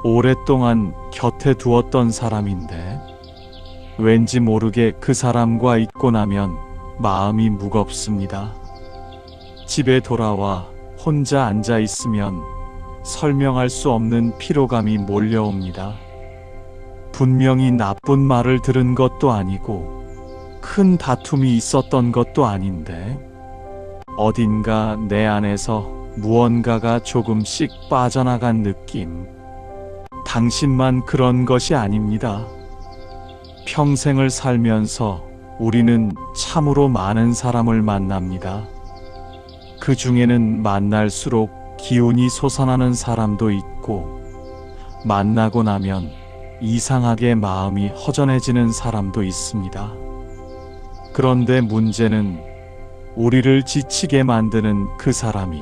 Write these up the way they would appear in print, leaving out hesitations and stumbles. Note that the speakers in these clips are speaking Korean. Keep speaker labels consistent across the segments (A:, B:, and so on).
A: 오랫동안 곁에 두었던 사람인데 왠지 모르게 그 사람과 있고 나면 마음이 무겁습니다. 집에 돌아와 혼자 앉아 있으면 설명할 수 없는 피로감이 몰려옵니다. 분명히 나쁜 말을 들은 것도 아니고 큰 다툼이 있었던 것도 아닌데 어딘가 내 안에서 무언가가 조금씩 빠져나간 느낌. 당신만 그런 것이 아닙니다. 평생을 살면서 우리는 참으로 많은 사람을 만납니다. 그 중에는 만날수록 기운이 솟아나는 사람도 있고 만나고 나면 이상하게 마음이 허전해지는 사람도 있습니다. 그런데 문제는 우리를 지치게 만드는 그 사람이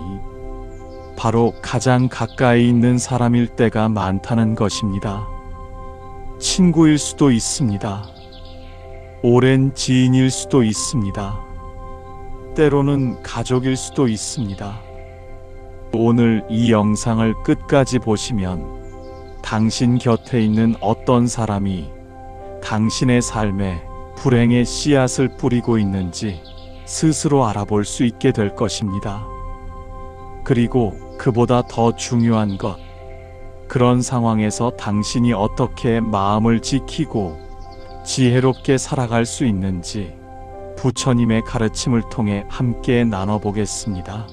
A: 바로 가장 가까이 있는 사람일 때가 많다는 것입니다. 친구일 수도 있습니다. 오랜 지인일 수도 있습니다. 때로는 가족일 수도 있습니다. 오늘 이 영상을 끝까지 보시면 당신 곁에 있는 어떤 사람이 당신의 삶에 불행의 씨앗을 뿌리고 있는지 스스로 알아볼 수 있게 될 것입니다. 그리고 그보다 더 중요한 것, 그런 상황에서 당신이 어떻게 마음을 지키고 지혜롭게 살아갈 수 있는지 부처님의 가르침을 통해 함께 나눠보겠습니다.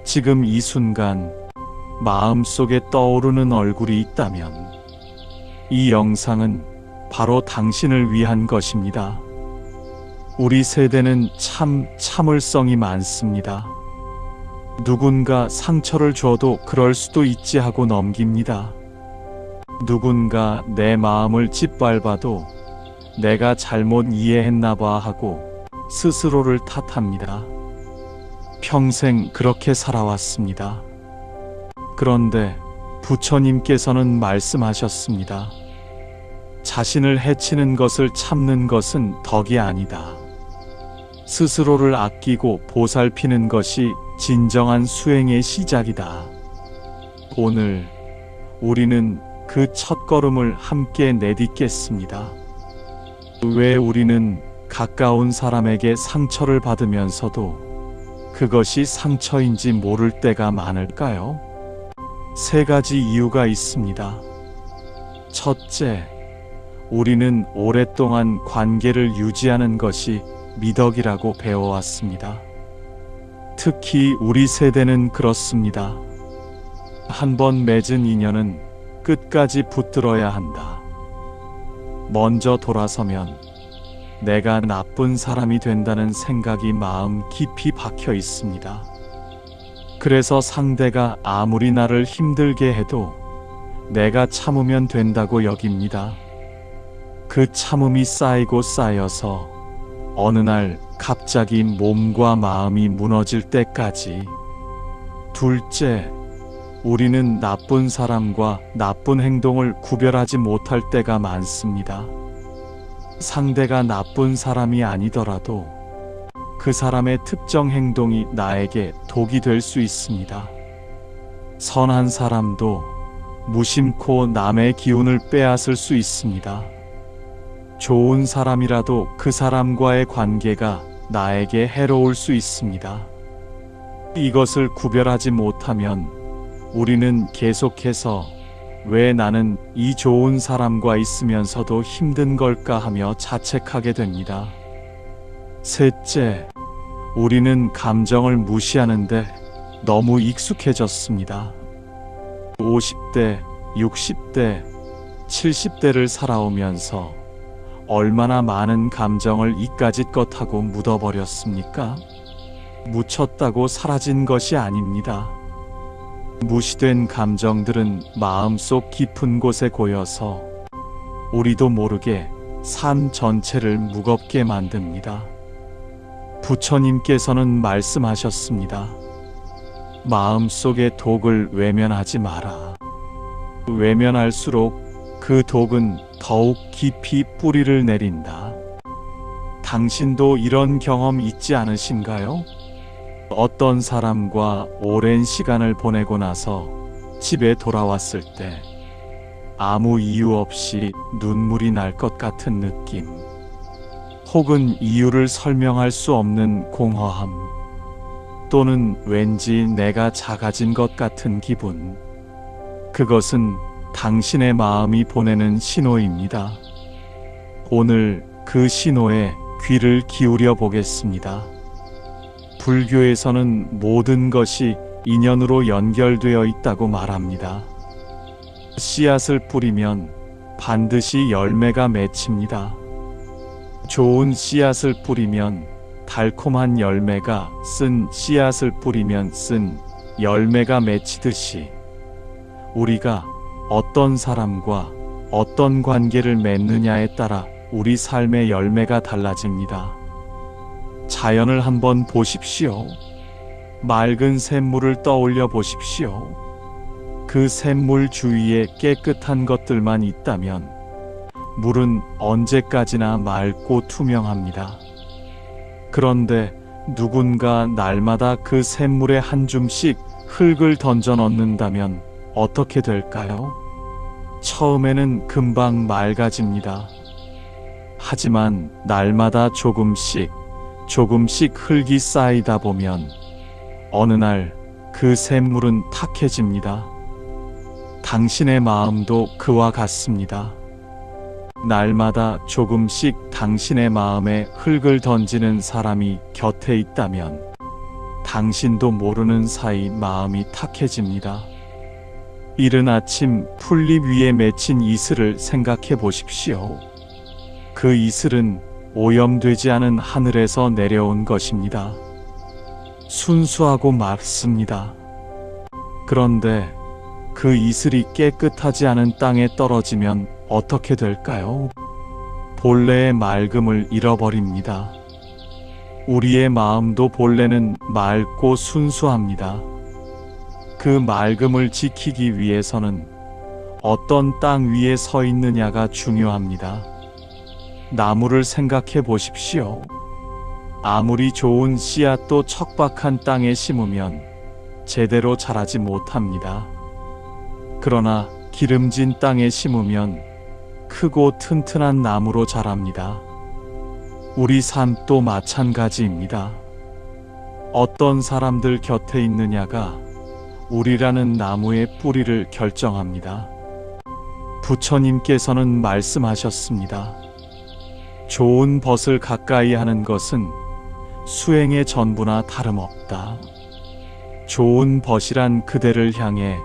A: 지금 이 순간 마음속에 떠오르는 얼굴이 있다면 이 영상은 바로 당신을 위한 것입니다. 우리 세대는 참 참을성이 많습니다. 누군가 상처를 줘도 그럴 수도 있지 하고 넘깁니다. 누군가 내 마음을 짓밟아도 내가 잘못 이해했나 봐 하고 스스로를 탓합니다. 평생 그렇게 살아왔습니다. 그런데 부처님께서는 말씀하셨습니다. 자신을 해치는 것을 참는 것은 덕이 아니다. 스스로를 아끼고 보살피는 것이 진정한 수행의 시작이다. 오늘 우리는 그 첫걸음을 함께 내딛겠습니다. 왜 우리는 가까운 사람에게 상처를 받으면서도 그것이 상처인지 모를 때가 많을까요? 세 가지 이유가 있습니다. 첫째, 우리는 오랫동안 관계를 유지하는 것이 미덕이라고 배워왔습니다. 특히 우리 세대는 그렇습니다. 한번 맺은 인연은 끝까지 붙들어야 한다. 먼저 돌아서면 내가 나쁜 사람이 된다는 생각이 마음 깊이 박혀 있습니다. 그래서 상대가 아무리 나를 힘들게 해도 내가 참으면 된다고 여깁니다. 그 참음이 쌓이고 쌓여서 어느 날 갑자기 몸과 마음이 무너질 때까지. 둘째, 우리는 나쁜 사람과 나쁜 행동을 구별하지 못할 때가 많습니다. 상대가 나쁜 사람이 아니더라도 그 사람의 특정 행동이 나에게 독이 될 수 있습니다. 선한 사람도 무심코 남의 기운을 빼앗을 수 있습니다. 좋은 사람이라도 그 사람과의 관계가 나에게 해로울 수 있습니다. 이것을 구별하지 못하면 우리는 계속해서 왜 나는 이 좋은 사람과 있으면서도 힘든 걸까 하며 자책하게 됩니다. 셋째, 우리는 감정을 무시하는데 너무 익숙해졌습니다. 50대, 60대, 70대를 살아오면서 얼마나 많은 감정을 이까짓것 하고 묻어버렸습니까? 묻혔다고 사라진 것이 아닙니다. 무시된 감정들은 마음속 깊은 곳에 고여서 우리도 모르게 삶 전체를 무겁게 만듭니다. 부처님께서는 말씀하셨습니다. 마음속의 독을 외면하지 마라. 외면할수록 그 독은 더욱 깊이 뿌리를 내린다. 당신도 이런 경험 있지 않으신가요? 어떤 사람과 오랜 시간을 보내고 나서 집에 돌아왔을 때 아무 이유 없이 눈물이 날 것 같은 느낌, 혹은 이유를 설명할 수 없는 공허함, 또는 왠지 내가 작아진 것 같은 기분, 그것은 당신의 마음이 보내는 신호입니다. 오늘 그 신호에 귀를 기울여 보겠습니다. 불교에서는 모든 것이 인연으로 연결되어 있다고 말합니다. 씨앗을 뿌리면 반드시 열매가 맺힙니다. 좋은 씨앗을 뿌리면 달콤한 열매가, 쓴 씨앗을 뿌리면 쓴 열매가 맺히듯이 우리가 어떤 사람과 어떤 관계를 맺느냐에 따라 우리 삶의 열매가 달라집니다. 자연을 한번 보십시오. 맑은 샘물을 떠올려 보십시오. 그 샘물 주위에 깨끗한 것들만 있다면 물은 언제까지나 맑고 투명합니다. 그런데 누군가 날마다 그 샘물에 한 줌씩 흙을 던져 넣는다면 어떻게 될까요? 처음에는 금방 맑아집니다. 하지만 날마다 조금씩 흙이 쌓이다 보면 어느 날 그 샘물은 탁해집니다. 당신의 마음도 그와 같습니다. 날마다 조금씩 당신의 마음에 흙을 던지는 사람이 곁에 있다면 당신도 모르는 사이 마음이 탁해집니다. 이른 아침 풀잎 위에 맺힌 이슬을 생각해 보십시오. 그 이슬은 오염되지 않은 하늘에서 내려온 것입니다. 순수하고 맑습니다. 그런데 그 이슬이 깨끗하지 않은 땅에 떨어지면 어떻게 될까요? 본래의 맑음을 잃어버립니다. 우리의 마음도 본래는 맑고 순수합니다. 그 맑음을 지키기 위해서는 어떤 땅 위에 서 있느냐가 중요합니다. 나무를 생각해 보십시오. 아무리 좋은 씨앗도 척박한 땅에 심으면 제대로 자라지 못합니다. 그러나 기름진 땅에 심으면 크고 튼튼한 나무로 자랍니다. 우리 삶도 마찬가지입니다. 어떤 사람들 곁에 있느냐가 우리라는 나무의 뿌리를 결정합니다. 부처님께서는 말씀하셨습니다. 좋은 벗을 가까이 하는 것은 수행의 전부나 다름없다. 좋은 벗이란 그대를 향해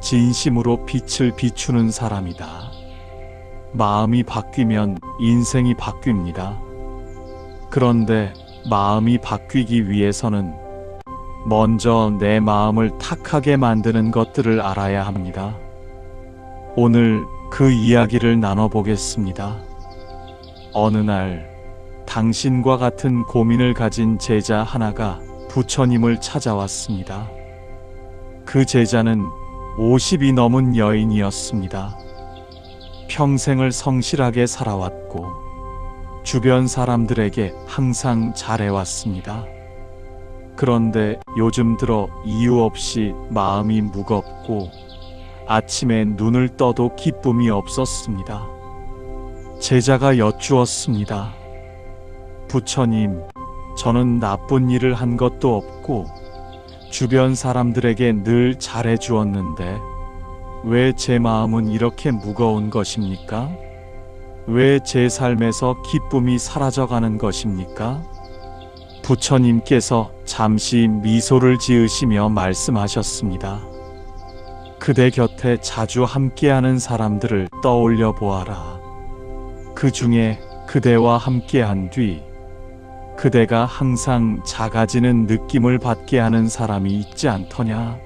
A: 진심으로 빛을 비추는 사람이다. 마음이 바뀌면 인생이 바뀝니다. 그런데 마음이 바뀌기 위해서는 먼저 내 마음을 탁하게 만드는 것들을 알아야 합니다. 오늘 그 이야기를 나눠보겠습니다. 어느 날 당신과 같은 고민을 가진 제자 하나가 부처님을 찾아왔습니다. 그 제자는 50이 넘은 여인이었습니다. 평생을 성실하게 살아왔고 주변 사람들에게 항상 잘해왔습니다. 그런데 요즘 들어 이유 없이 마음이 무겁고 아침에 눈을 떠도 기쁨이 없었습니다. 제자가 여쭈었습니다. 부처님, 저는 나쁜 일을 한 것도 없고 주변 사람들에게 늘 잘해 주었는데 왜 제 마음은 이렇게 무거운 것입니까? 왜 제 삶에서 기쁨이 사라져가는 것입니까? 부처님께서 잠시 미소를 지으시며 말씀하셨습니다. 그대 곁에 자주 함께하는 사람들을 떠올려 보아라. 그 중에 그대와 함께한 뒤 그대가 항상 작아지는 느낌을 받게 하는 사람이 있지 않더냐?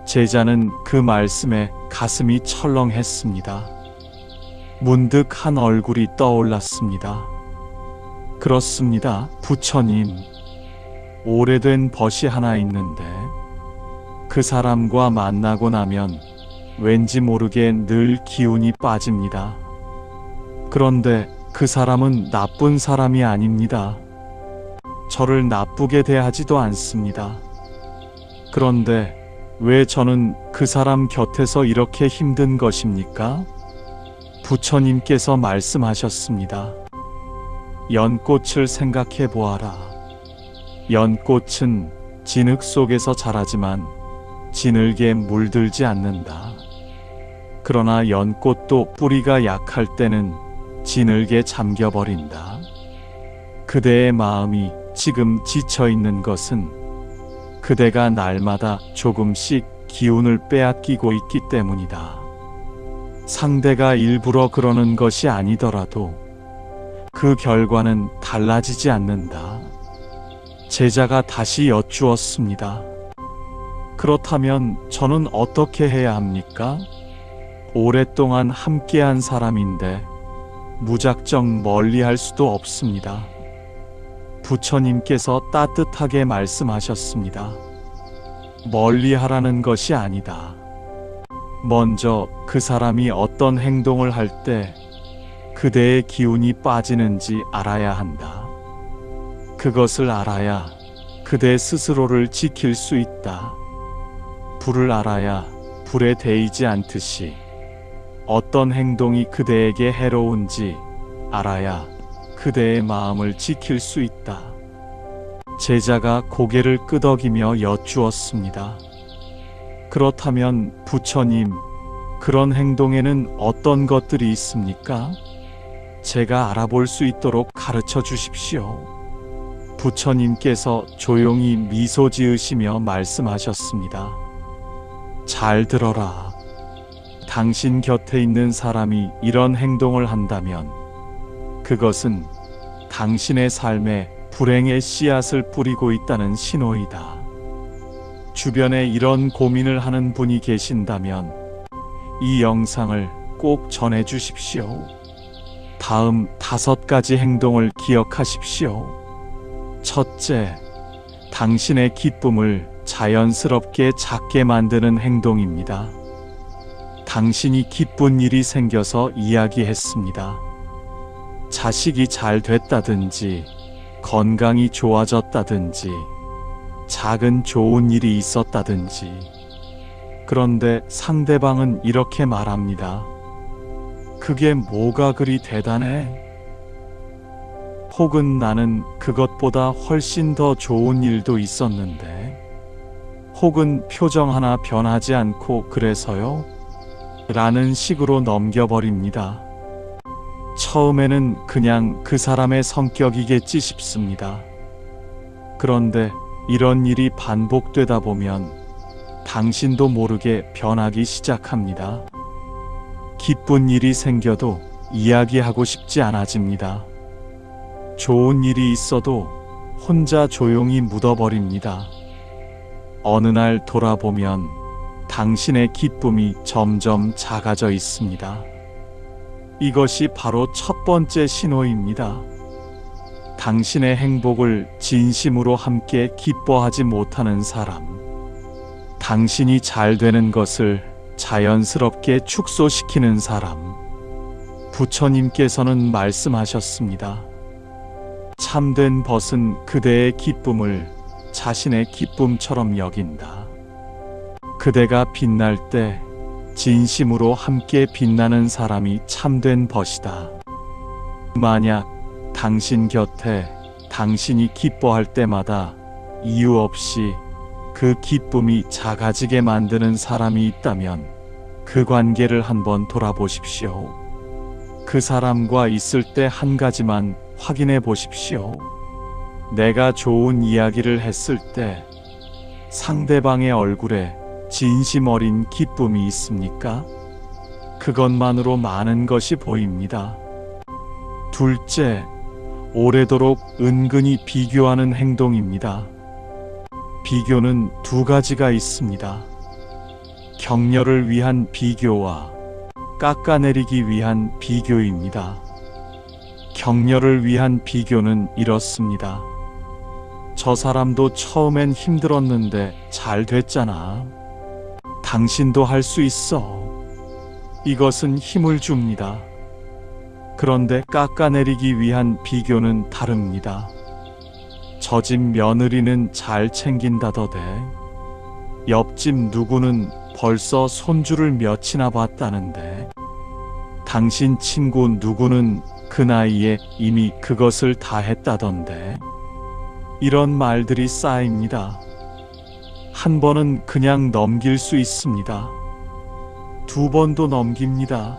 A: 제자는 그 말씀에 가슴이 철렁했습니다. 문득 한 얼굴이 떠올랐습니다. 그렇습니다, 부처님. 오래된 벗이 하나 있는데 그 사람과 만나고 나면 왠지 모르게 늘 기운이 빠집니다. 그런데 그 사람은 나쁜 사람이 아닙니다. 저를 나쁘게 대하지도 않습니다. 그런데 왜 저는 그 사람 곁에서 이렇게 힘든 것입니까? 부처님께서 말씀하셨습니다. 연꽃을 생각해 보아라. 연꽃은 진흙 속에서 자라지만 진흙에 물들지 않는다. 그러나 연꽃도 뿌리가 약할 때는 진흙에 잠겨버린다. 그대의 마음이 지금 지쳐 있는 것은 그대가 날마다 조금씩 기운을 빼앗기고 있기 때문이다. 상대가 일부러 그러는 것이 아니더라도 그 결과는 달라지지 않는다. 제자가 다시 여쭈었습니다. 그렇다면 저는 어떻게 해야 합니까? 오랫동안 함께한 사람인데 무작정 멀리할 수도 없습니다. 부처님께서 따뜻하게 말씀하셨습니다. 멀리하라는 것이 아니다. 먼저 그 사람이 어떤 행동을 할 때 그대의 기운이 빠지는지 알아야 한다. 그것을 알아야 그대 스스로를 지킬 수 있다. 불을 알아야 불에 데이지 않듯이 어떤 행동이 그대에게 해로운지 알아야 그대의 마음을 지킬 수 있다. 제자가 고개를 끄덕이며 여쭈었습니다. 그렇다면 부처님, 그런 행동에는 어떤 것들이 있습니까? 제가 알아볼 수 있도록 가르쳐 주십시오. 부처님께서 조용히 미소 지으시며 말씀하셨습니다. 잘 들어라. 당신 곁에 있는 사람이 이런 행동을 한다면 그것은 당신의 삶에 불행의 씨앗을 뿌리고 있다는 신호이다. 주변에 이런 고민을 하는 분이 계신다면 이 영상을 꼭 전해 주십시오. 다음 5가지 행동을 기억하십시오. 첫째, 당신의 기쁨을 자연스럽게 작게 만드는 행동입니다. 당신이 기쁜 일이 생겨서 이야기했습니다. 자식이 잘 됐다든지, 건강이 좋아졌다든지, 작은 좋은 일이 있었다든지. 그런데 상대방은 이렇게 말합니다. 그게 뭐가 그리 대단해? 혹은 나는 그것보다 훨씬 더 좋은 일도 있었는데. 혹은 표정 하나 변하지 않고 그래서요? 라는 식으로 넘겨버립니다. 처음에는 그냥 그 사람의 성격이겠지 싶습니다. 그런데 이런 일이 반복되다 보면 당신도 모르게 변하기 시작합니다. 기쁜 일이 생겨도 이야기하고 싶지 않아집니다. 좋은 일이 있어도 혼자 조용히 묻어버립니다. 어느 날 돌아보면 당신의 기쁨이 점점 작아져 있습니다. 이것이 바로 첫 번째 신호입니다. 당신의 행복을 진심으로 함께 기뻐하지 못하는 사람, 당신이 잘 되는 것을 자연스럽게 축소시키는 사람. 부처님께서는 말씀하셨습니다. 참된 벗은 그대의 기쁨을 자신의 기쁨처럼 여긴다. 그대가 빛날 때 진심으로 함께 빛나는 사람이 참된 벗이다. 만약 당신 곁에 당신이 기뻐할 때마다 이유 없이 그 기쁨이 작아지게 만드는 사람이 있다면 그 관계를 한번 돌아보십시오. 그 사람과 있을 때 한 가지만 확인해 보십시오. 내가 좋은 이야기를 했을 때 상대방의 얼굴에 진심 어린 기쁨이 있습니까? 그것만으로 많은 것이 보입니다. 둘째, 오래도록 은근히 비교하는 행동입니다. 비교는 2가지가 있습니다. 격려를 위한 비교와 깎아내리기 위한 비교입니다. 격려를 위한 비교는 이렇습니다. 저 사람도 처음엔 힘들었는데 잘 됐잖아. 당신도 할 수 있어. 이것은 힘을 줍니다. 그런데 깎아내리기 위한 비교는 다릅니다. 저 집 며느리는 잘 챙긴다더대. 옆집 누구는 벌써 손주를 몇이나 봤다는데, 당신 친구 누구는 그 나이에 이미 그것을 다 했다던데. 이런 말들이 쌓입니다. 한 번은 그냥 넘길 수 있습니다. 두 번도 넘깁니다.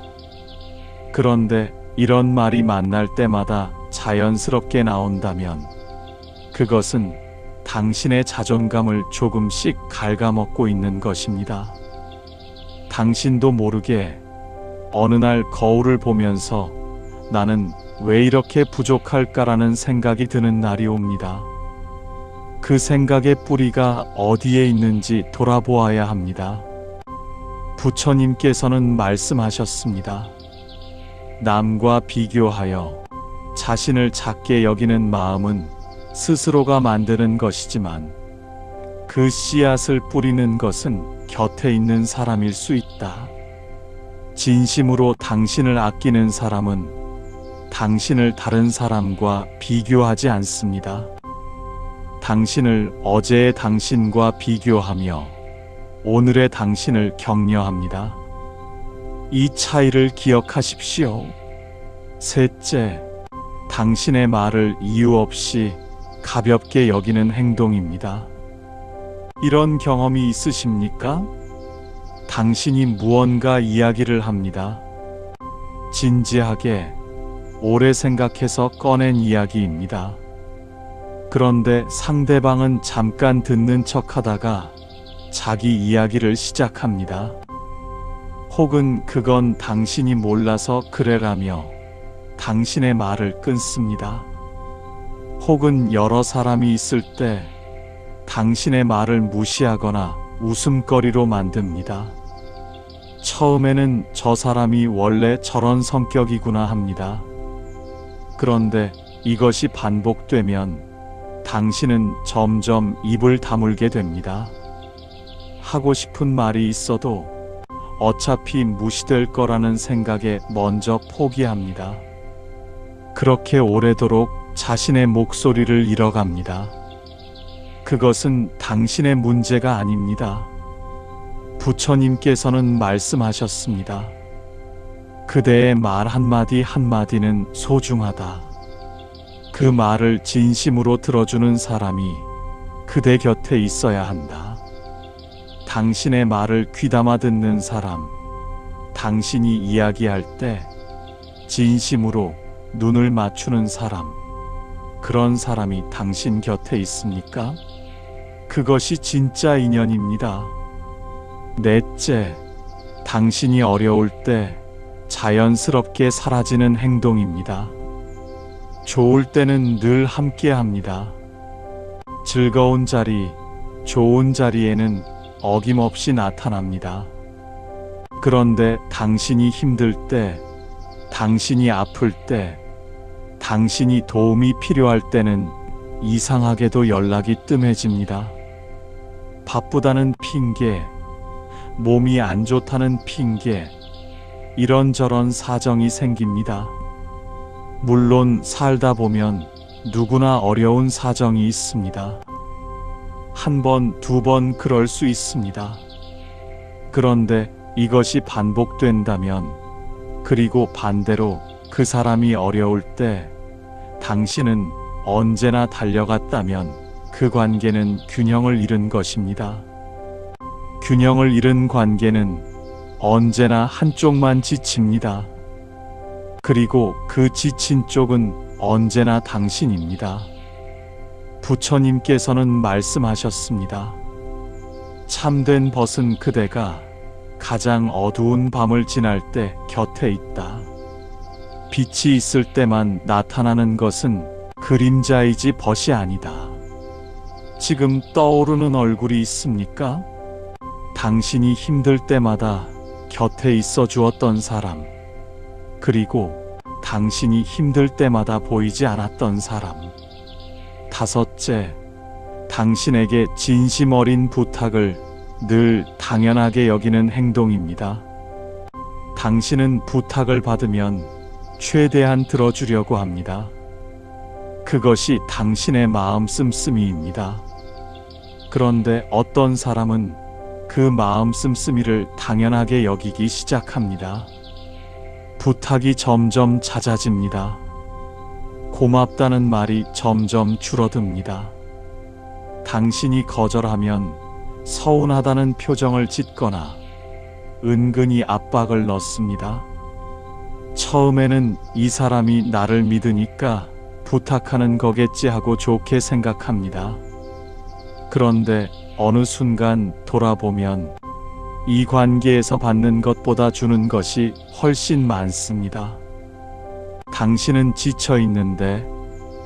A: 그런데 이런 말이 만날 때마다 자연스럽게 나온다면 그것은 당신의 자존감을 조금씩 갉아먹고 있는 것입니다. 당신도 모르게 어느 날 거울을 보면서 나는 왜 이렇게 부족할까라는 생각이 드는 날이 옵니다. 그 생각의 뿌리가 어디에 있는지 돌아보아야 합니다. 부처님께서는 말씀하셨습니다. 남과 비교하여 자신을 작게 여기는 마음은 스스로가 만드는 것이지만 그 씨앗을 뿌리는 것은 곁에 있는 사람일 수 있다. 진심으로 당신을 아끼는 사람은 당신을 다른 사람과 비교하지 않습니다. 당신을 어제의 당신과 비교하며 오늘의 당신을 격려합니다. 이 차이를 기억하십시오. 셋째, 당신의 말을 이유 없이 가볍게 여기는 행동입니다. 이런 경험이 있으십니까? 당신이 무언가 이야기를 합니다. 진지하게, 오래 생각해서 꺼낸 이야기입니다. 그런데 상대방은 잠깐 듣는 척 하다가 자기 이야기를 시작합니다. 혹은 그건 당신이 몰라서 그래라며 당신의 말을 끊습니다. 혹은 여러 사람이 있을 때 당신의 말을 무시하거나 웃음거리로 만듭니다. 처음에는 저 사람이 원래 저런 성격이구나 합니다. 그런데 이것이 반복되면 당신은 점점 입을 다물게 됩니다. 하고 싶은 말이 있어도 어차피 무시될 거라는 생각에 먼저 포기합니다. 그렇게 오래도록 자신의 목소리를 잃어갑니다. 그것은 당신의 문제가 아닙니다. 부처님께서는 말씀하셨습니다. 그대의 말 한마디 한마디는 소중하다. 그 말을 진심으로 들어주는 사람이 그대 곁에 있어야 한다. 당신의 말을 귀담아 듣는 사람, 당신이 이야기할 때 진심으로 눈을 맞추는 사람, 그런 사람이 당신 곁에 있습니까? 그것이 진짜 인연입니다. 넷째, 당신이 어려울 때 자연스럽게 사라지는 행동입니다. 좋을 때는 늘 함께 합니다. 즐거운 자리, 좋은 자리에는 어김없이 나타납니다. 그런데 당신이 힘들 때, 당신이 아플 때, 당신이 도움이 필요할 때는 이상하게도 연락이 뜸해집니다. 바쁘다는 핑계, 몸이 안 좋다는 핑계, 이런저런 사정이 생깁니다. 물론 살다 보면 누구나 어려운 사정이 있습니다. 한 번, 두 번 그럴 수 있습니다. 그런데 이것이 반복된다면, 그리고 반대로 그 사람이 어려울 때 당신은 언제나 달려갔다면 그 관계는 균형을 잃은 것입니다. 균형을 잃은 관계는 언제나 한쪽만 지칩니다. 그리고 그 지친 쪽은 언제나 당신입니다. 부처님께서는 말씀하셨습니다. 참된 벗은 그대가 가장 어두운 밤을 지날 때 곁에 있다. 빛이 있을 때만 나타나는 것은 그림자이지 벗이 아니다. 지금 떠오르는 얼굴이 있습니까? 당신이 힘들 때마다 곁에 있어 주었던 사람, 그리고 당신이 힘들 때마다 보이지 않았던 사람. 다섯째, 당신에게 진심 어린 부탁을 늘 당연하게 여기는 행동입니다. 당신은 부탁을 받으면 최대한 들어주려고 합니다. 그것이 당신의 마음 씀씀이입니다. 그런데 어떤 사람은 그 마음 씀씀이를 당연하게 여기기 시작합니다. 부탁이 점점 잦아집니다. 고맙다는 말이 점점 줄어듭니다. 당신이 거절하면 서운하다는 표정을 짓거나 은근히 압박을 넣습니다. 처음에는 이 사람이 나를 믿으니까 부탁하는 거겠지 하고 좋게 생각합니다. 그런데 어느 순간 돌아보면 이 관계에서 받는 것보다 주는 것이 훨씬 많습니다. 당신은 지쳐 있는데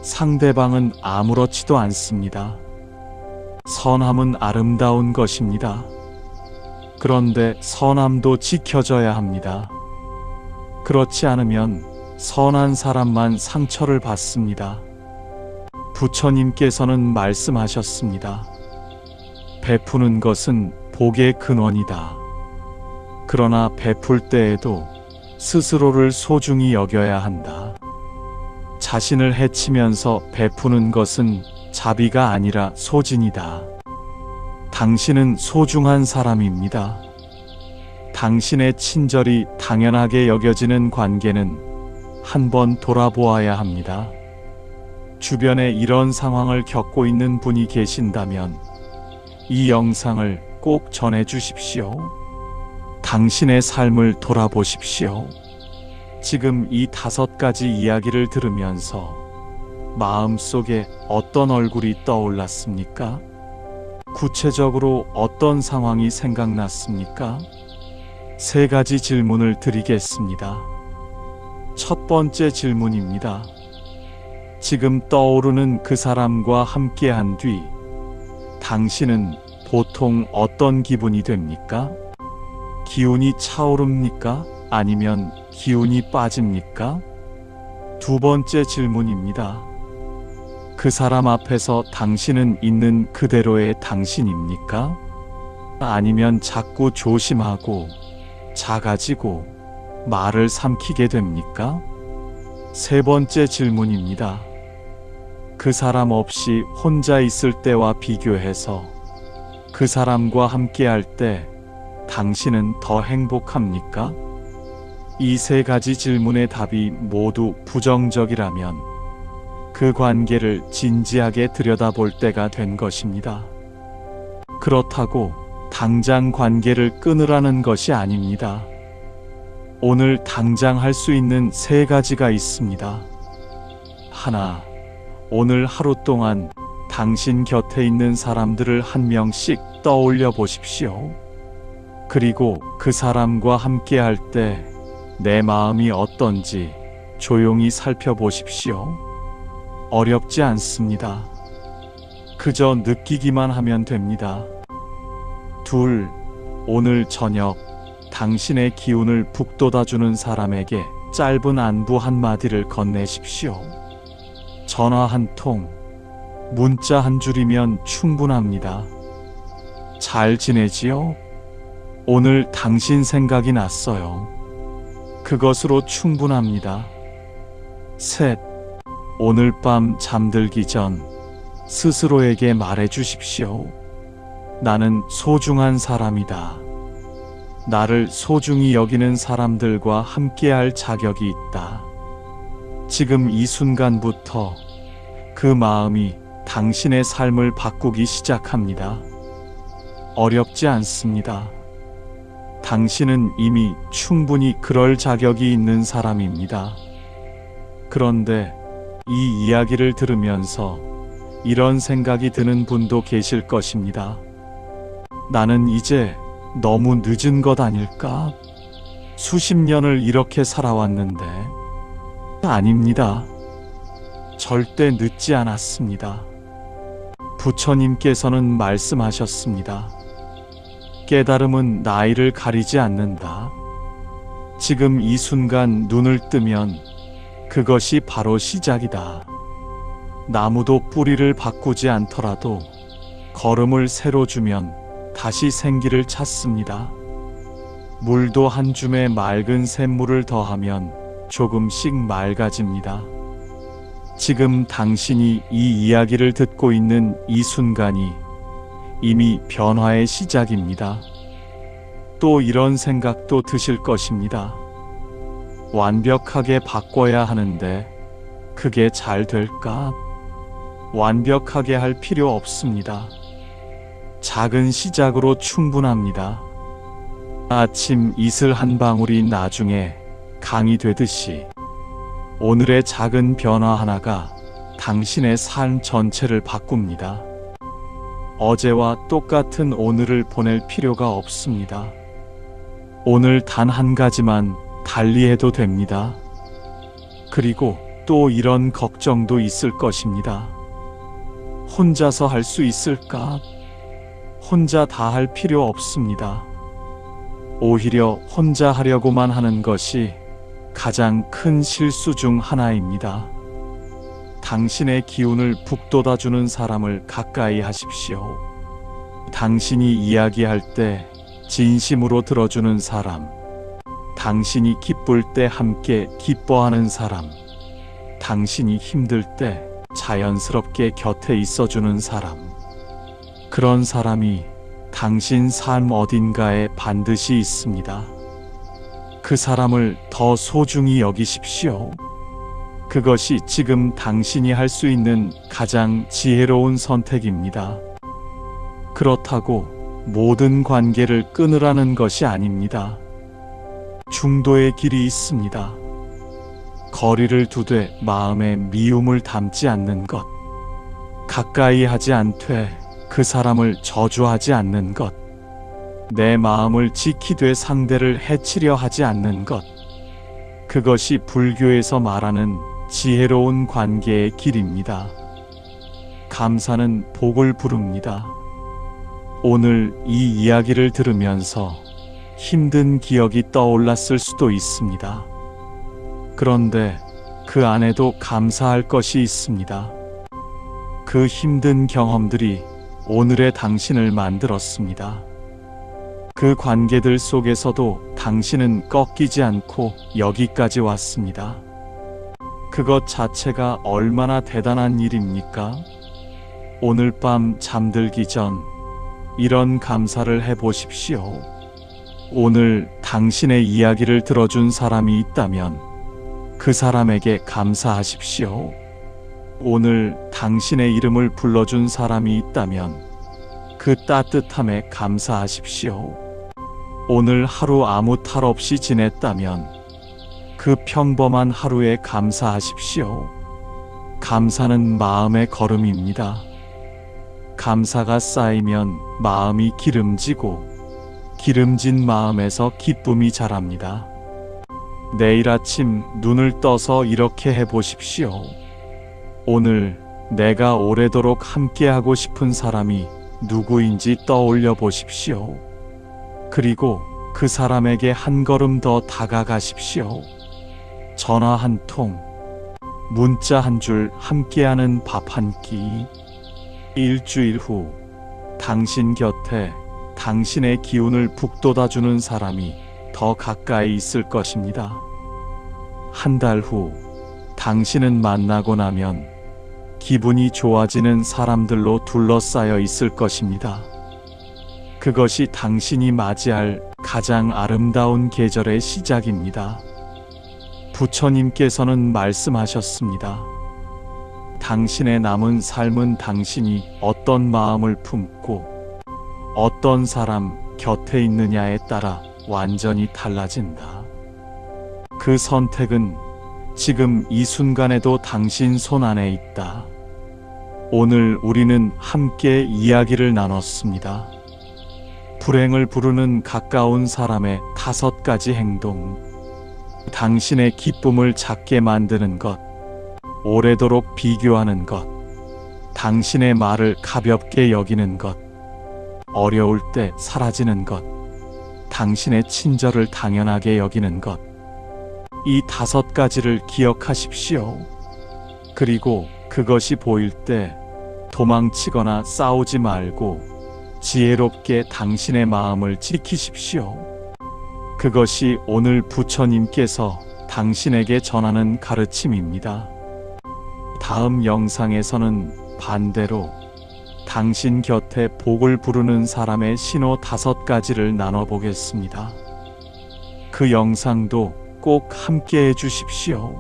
A: 상대방은 아무렇지도 않습니다. 선함은 아름다운 것입니다. 그런데 선함도 지켜져야 합니다. 그렇지 않으면 선한 사람만 상처를 받습니다. 부처님께서는 말씀하셨습니다. 베푸는 것은 복의 근원이다. 그러나 베풀 때에도 스스로를 소중히 여겨야 한다. 자신을 해치면서 베푸는 것은 자비가 아니라 소진이다. 당신은 소중한 사람입니다. 당신의 친절이 당연하게 여겨지는 관계는 한번 돌아보아야 합니다. 주변에 이런 상황을 겪고 있는 분이 계신다면 이 영상을 꼭 전해 주십시오. 당신의 삶을 돌아보십시오. 지금 이 5가지 이야기를 들으면서 마음속에 어떤 얼굴이 떠올랐습니까? 구체적으로 어떤 상황이 생각났습니까? 3가지 질문을 드리겠습니다. 첫 번째 질문입니다. 지금 떠오르는 그 사람과 함께한 뒤 당신은 보통 어떤 기분이 됩니까? 기운이 차오릅니까? 아니면 기운이 빠집니까? 두 번째 질문입니다. 그 사람 앞에서 당신은 있는 그대로의 당신입니까? 아니면 자꾸 조심하고 작아지고 말을 삼키게 됩니까? 세 번째 질문입니다. 그 사람 없이 혼자 있을 때와 비교해서 그 사람과 함께할 때 당신은 더 행복합니까? 이 3가지 질문의 답이 모두 부정적이라면 그 관계를 진지하게 들여다볼 때가 된 것입니다. 그렇다고 당장 관계를 끊으라는 것이 아닙니다. 오늘 당장 할 수 있는 3가지가 있습니다. 하나, 오늘 하루 동안 당신 곁에 있는 사람들을 한 명씩 떠올려 보십시오. 그리고 그 사람과 함께 할 때 내 마음이 어떤지 조용히 살펴보십시오. 어렵지 않습니다. 그저 느끼기만 하면 됩니다. 둘, 오늘 저녁 당신의 기운을 북돋아주는 사람에게 짧은 안부 한마디를 건네십시오. 전화 한 통, 문자 한 줄이면 충분합니다. 잘 지내지요? 오늘 당신 생각이 났어요. 그것으로 충분합니다. 셋, 오늘 밤 잠들기 전 스스로에게 말해 주십시오. 나는 소중한 사람이다. 나를 소중히 여기는 사람들과 함께할 자격이 있다. 지금 이 순간부터 그 마음이 당신의 삶을 바꾸기 시작합니다. 어렵지 않습니다. 당신은 이미 충분히 그럴 자격이 있는 사람입니다. 그런데 이 이야기를 들으면서 이런 생각이 드는 분도 계실 것입니다. 나는 이제 너무 늦은 것 아닐까? 수십 년을 이렇게 살아왔는데. 아닙니다. 절대 늦지 않았습니다. 부처님께서는 말씀하셨습니다. 깨달음은 나이를 가리지 않는다. 지금 이 순간 눈을 뜨면 그것이 바로 시작이다. 나무도 뿌리를 바꾸지 않더라도 걸음을 새로 주면 다시 생기를 찾습니다. 물도 한 줌의 맑은 샘물을 더하면 조금씩 맑아집니다. 지금 당신이 이 이야기를 듣고 있는 이 순간이 이미 변화의 시작입니다. 또 이런 생각도 드실 것입니다. 완벽하게 바꿔야 하는데 그게 잘 될까? 완벽하게 할 필요 없습니다. 작은 시작으로 충분합니다. 아침 이슬 한 방울이 나중에 강이 되듯이 오늘의 작은 변화 하나가 당신의 삶 전체를 바꿉니다. 어제와 똑같은 오늘을 보낼 필요가 없습니다. 오늘 단 한 가지만 달리해도 됩니다. 그리고 또 이런 걱정도 있을 것입니다. 혼자서 할 수 있을까? 혼자 다 할 필요 없습니다. 오히려 혼자 하려고만 하는 것이 가장 큰 실수 중 하나입니다. 당신의 기운을 북돋아주는 사람을 가까이 하십시오. 당신이 이야기할 때 진심으로 들어주는 사람, 당신이 기쁠 때 함께 기뻐하는 사람, 당신이 힘들 때 자연스럽게 곁에 있어주는 사람, 그런 사람이 당신 삶 어딘가에 반드시 있습니다. 그 사람을 더 소중히 여기십시오. 그것이 지금 당신이 할 수 있는 가장 지혜로운 선택입니다. 그렇다고 모든 관계를 끊으라는 것이 아닙니다. 중도의 길이 있습니다. 거리를 두되 마음에 미움을 담지 않는 것, 가까이 하지 않되 그 사람을 저주하지 않는 것, 내 마음을 지키되 상대를 해치려 하지 않는 것, 그것이 불교에서 말하는 지혜로운 관계의 길입니다. 감사는 복을 부릅니다. 오늘 이 이야기를 들으면서 힘든 기억이 떠올랐을 수도 있습니다. 그런데 그 안에도 감사할 것이 있습니다. 그 힘든 경험들이 오늘의 당신을 만들었습니다. 그 관계들 속에서도 당신은 꺾이지 않고 여기까지 왔습니다. 그것 자체가 얼마나 대단한 일입니까? 오늘 밤 잠들기 전 이런 감사를 해보십시오. 오늘 당신의 이야기를 들어준 사람이 있다면 그 사람에게 감사하십시오. 오늘 당신의 이름을 불러준 사람이 있다면 그 따뜻함에 감사하십시오. 오늘 하루 아무 탈 없이 지냈다면 그 평범한 하루에 감사하십시오. 감사는 마음의 걸음입니다. 감사가 쌓이면 마음이 기름지고 기름진 마음에서 기쁨이 자랍니다. 내일 아침 눈을 떠서 이렇게 해보십시오. 오늘 내가 오래도록 함께하고 싶은 사람이 누구인지 떠올려 보십시오. 그리고 그 사람에게 한 걸음 더 다가가십시오. 전화 한 통, 문자 한 줄, 함께하는 밥 한 끼. 일주일 후 당신 곁에 당신의 기운을 북돋아주는 사람이 더 가까이 있을 것입니다. 한 달 후 당신은 만나고 나면 기분이 좋아지는 사람들로 둘러싸여 있을 것입니다. 그것이 당신이 맞이할 가장 아름다운 계절의 시작입니다. 부처님께서는 말씀하셨습니다. 당신의 남은 삶은 당신이 어떤 마음을 품고 어떤 사람 곁에 있느냐에 따라 완전히 달라진다. 그 선택은 지금 이 순간에도 당신 손 안에 있다. 오늘 우리는 함께 이야기를 나눴습니다. 불행을 부르는 가까운 사람의 5가지 행동. 당신의 기쁨을 작게 만드는 것, 오래도록 비교하는 것, 당신의 말을 가볍게 여기는 것, 어려울 때 사라지는 것, 당신의 친절을 당연하게 여기는 것. 이 5가지를 기억하십시오. 그리고 그것이 보일 때 도망치거나 싸우지 말고 지혜롭게 당신의 마음을 지키십시오. 그것이 오늘 부처님께서 당신에게 전하는 가르침입니다. 다음 영상에서는 반대로 당신 곁에 복을 부르는 사람의 신호 5가지를 나눠보겠습니다. 그 영상도 꼭 함께 해주십시오.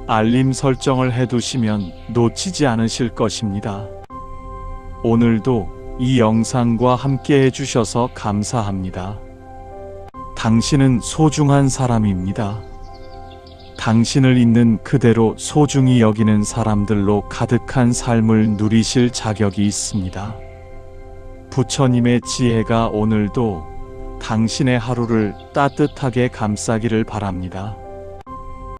A: 알림 설정을 해두시면 놓치지 않으실 것입니다. 오늘도 이 영상과 함께 해주셔서 감사합니다. 당신은 소중한 사람입니다. 당신을 있는 그대로 소중히 여기는 사람들로 가득한 삶을 누리실 자격이 있습니다. 부처님의 지혜가 오늘도 당신의 하루를 따뜻하게 감싸기를 바랍니다.